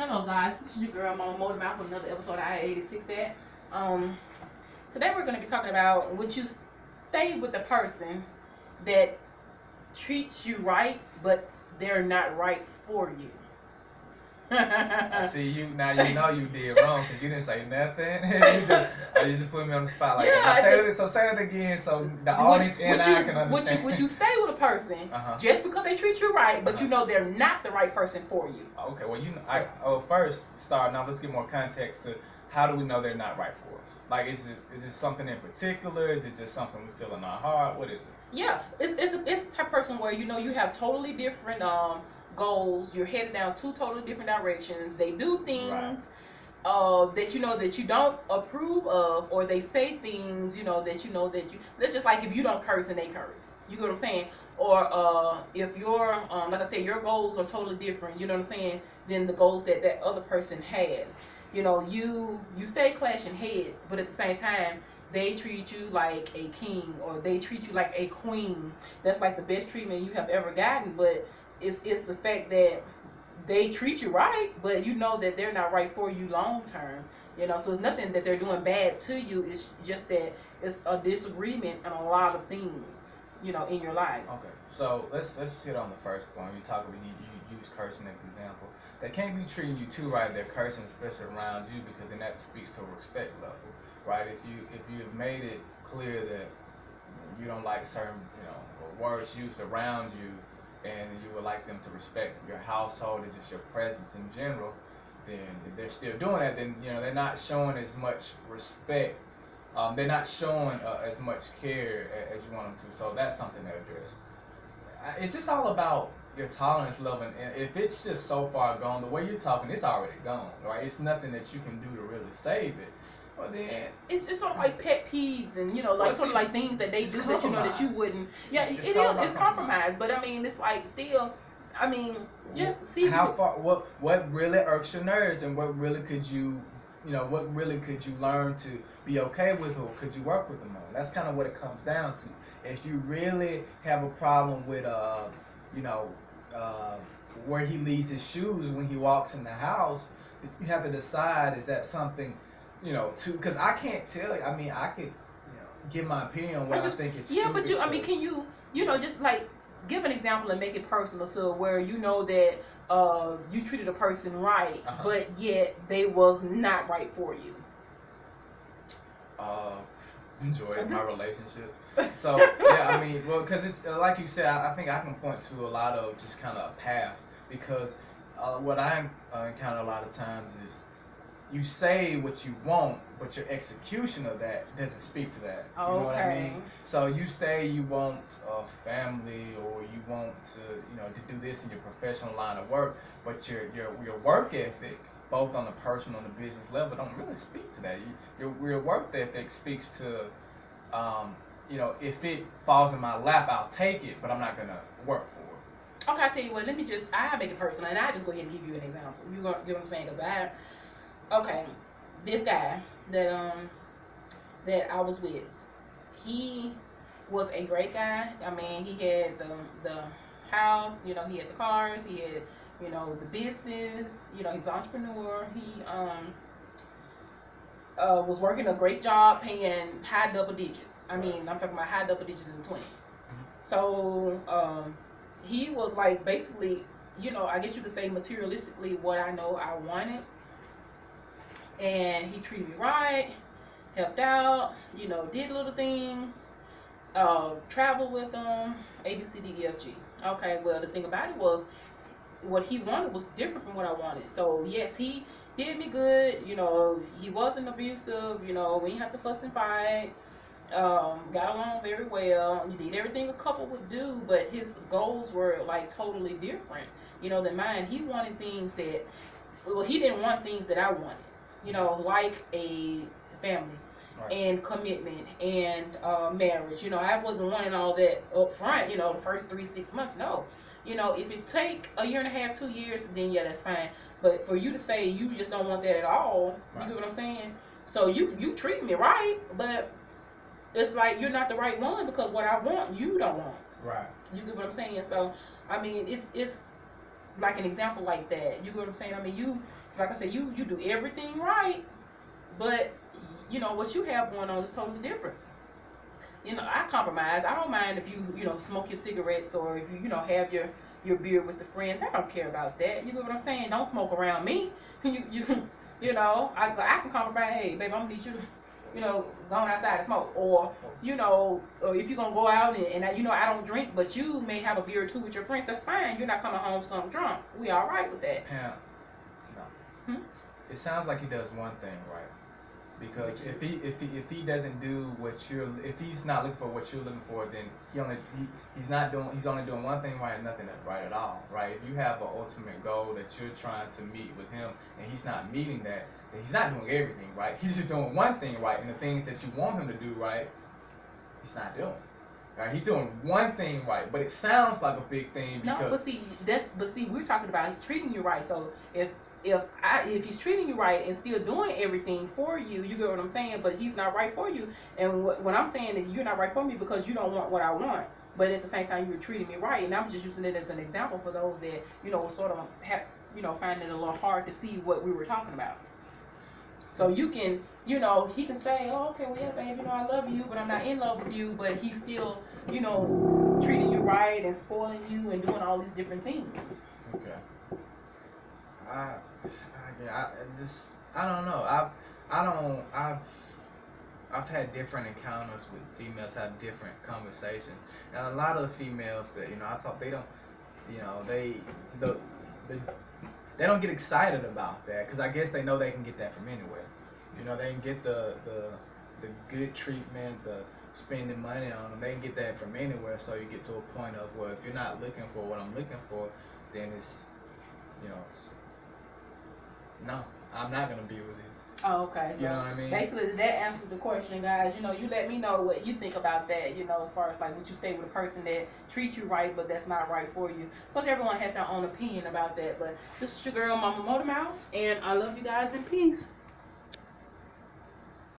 Hello guys, this is your girl Mama Molded Mouth with another episode of I-86 That. Today we're going to be talking about would you stay with the person that treats you right, but they're not right for you. I see you now. You know you did wrong because you didn't say nothing. you just put me on the spot like Yeah, that. Say it again so the audience and I can understand. Would you stay with a person just because they treat you right, but you know they're not the right person for you? Okay, well first start now. Let's get more context to how do we know they're not right for us? Like is it something in particular? Is it just something we feel in our heart? What is it? Yeah, it's the type of person where you have totally different goals. You're headed down two totally different directions. They do things that you don't approve of, or they say things that you. That's just like if you don't curse and they curse. You get what I'm saying? Or if your like I said, your goals are totally different. You know what I'm saying? Than the goals that other person has. You stay clashing heads, but at the same time, they treat you like a king or they treat you like a queen. That's like the best treatment you have ever gotten. But it's the fact that they treat you right, but you know that they're not right for you long term. So it's nothing that they're doing bad to you. It's just that it's a disagreement on a lot of things, in your life. Okay, so let's hit on the first point. You use cursing as an example. They can't be treating you too right if they're cursing, especially around you, because then that speaks to a respect level, right? If you have made it clear that you don't like certain words used around you, and you would like them to respect your household and just your presence in general, then if they're still doing that, then they're not showing as much respect. They're not showing as much care as you want them to. So that's something to address. It's just all about your tolerance level, and if it's just so far gone, the way you're talking, it's already gone, right? It's nothing that you can do to really save it. Well, then it's sort of like pet peeves and sort of like things that they do that that you wouldn't. Yeah, it's compromise, but I mean it's like still. I mean, just see how far what really irks your nerves, and what really could you learn to be okay with, or could you work with them on? That's kind of what it comes down to. If you really have a problem with where he leaves his shoes when he walks in the house, you have to decide, is that something because I can't tell you. I mean, I could give my opinion on what I think is stupid. Yeah, but can you just like give an example and make it personal to where that you treated a person right, but yet they was not right for you. Enjoyed my relationship. So yeah, I mean, well, because it's like you said, I think I can point to a lot of just kind of a past, because what I encounter a lot of times is you say what you want, but your execution of that doesn't speak to that. You know what I mean? So you say you want a family, or you want to to do this in your professional line of work, but your work ethic, both on the personal and the business level, don't really speak to that. Your work ethic speaks to, if it falls in my lap, I'll take it, but I'm not gonna work for it. Okay, I tell you what. I make it personal, and I just go ahead and give you an example. You know what I'm saying? Because this guy that I was with, he was a great guy. I mean, he had the house, he had the cars, he had the business, he was an entrepreneur. He was working a great job, paying high double digits. I mean, I'm talking about high double digits in the 20s. So he was like basically, I guess you could say materialistically what I know I wanted. And he treated me right, helped out, did little things, traveled with them, A, B, C, D, E, F, G. Okay, well, the thing about it was, what he wanted was different from what I wanted. So, yes, he did me good, he wasn't abusive, we didn't have to fuss and fight, got along very well, he did everything a couple would do, but his goals were, like, totally different, than mine. He wanted things that, he didn't want things that I wanted. Like a family and commitment and marriage. I wasn't wanting all that up front, the first 3-6 months. No. If it take a year and a half, 2 years, then yeah, that's fine. But for you to say you just don't want that at all, you get what I'm saying? So you treat me right, but it's like you're not the right one, because what I want, you don't want. Right. You get what I'm saying? So, I mean, it's like an example like that. You get what I'm saying? I mean, you, like I said, you do everything right, but you know what you have going on is totally different. You know, I compromise. I don't mind if you know smoke your cigarettes or if you know have your beer with the friends. I don't care about that. You get what I'm saying? Don't smoke around me. You know, I can compromise. Hey, baby, I'm gonna need you to, you know, going outside to smoke, or you know, or if you're gonna go out and you know I don't drink, but you may have a beer or two with your friends. That's fine. You're not coming home skunk drunk. We all right with that. Yeah. No. It sounds like he does one thing right. Because if he doesn't do what you're, if he's not looking for what you're looking for, then he's only doing one thing right and nothing right at all, right? If you have an ultimate goal that you're trying to meet with him and he's not meeting that, then he's not doing everything right. He's just doing one thing right, and the things that you want him to do right, he's not doing. Right? He's doing one thing right, but it sounds like a big thing because. No, but see, we're talking about treating you right. So if he's treating you right and still doing everything for you, you get what I'm saying, but he's not right for you. And what I'm saying is you're not right for me because you don't want what I want, but at the same time you're treating me right. And I'm just using it as an example for those that you know sort of have, you know, find it a little hard to see what we were talking about. So you can, you know, he can say, oh, okay, well, yeah, babe, you know, I love you, but I'm not in love with you, but he's still, you know, treating you right and spoiling you and doing all these different things. Okay. I don't know. I've had different encounters with females, have different conversations, and a lot of the females that, you know, I talk, they don't, you know, they don't get excited about that because I guess they know they can get that from anywhere. You know, they can get the good treatment, the spending money on them. They can get that from anywhere. So you get to a point of, well, if you're not looking for what I'm looking for, then it's, you know, no, I'm not gonna be with you. Oh, okay. So you know what I mean? Basically, that answers the question, guys. You know, you let me know what you think about that. You know, as far as like, would you stay with a person that treats you right, but that's not right for you? Because everyone has their own opinion about that. But this is your girl, Mama Motormouth, and I love you guys in peace.